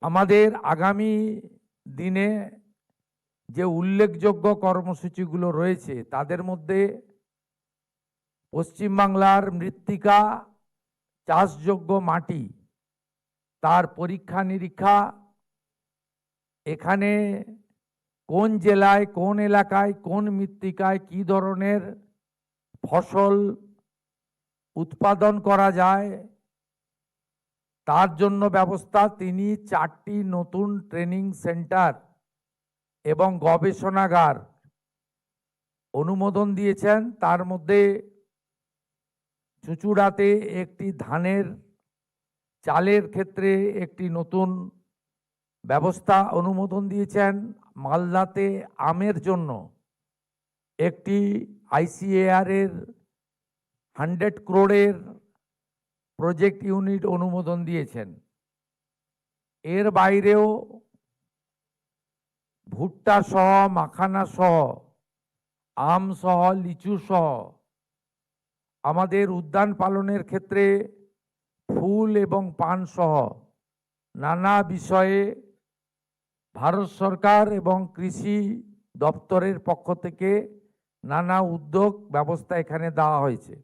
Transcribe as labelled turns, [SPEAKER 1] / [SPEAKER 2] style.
[SPEAKER 1] আমাদের আগামী দিনে যে উল্লেখযোগ্য কর্মসূচিগুলো রয়েছে তাদের মধ্যে পশ্চিমবাংলার মৃত্তিকা, চাষযোগ্য মাটি, তার পরীক্ষা নিরীক্ষা, এখানে কোন জেলায় কোন এলাকায় কোন মৃত্তিকায় কী ধরনের ফসল উৎপাদন করা যায় তার জন্য ব্যবস্থা। তিনি 4টি নতুন ট্রেনিং সেন্টার এবং গবেষণাগার অনুমোদন দিয়েছেন। তার মধ্যে চুঁচুড়াতে একটি ধানের চালের ক্ষেত্রে একটি নতুন ব্যবস্থা অনুমোদন দিয়েছেন। মালদাতে আমের জন্য একটি ICAR এর 100 crore প্রজেক্ট ইউনিট অনুমোদন দিয়েছেন। এর বাইরেও ভুট্টা সহ, মাখানা সহ, আম সহ, লিচু সহ আমাদের উদ্যান পালনের ক্ষেত্রে ফুল এবং পান সহ নানা বিষয়ে ভারত সরকার এবং কৃষি দপ্তরের পক্ষ থেকে নানা উদ্যোগ ব্যবস্থা এখানে দেওয়া হয়েছে।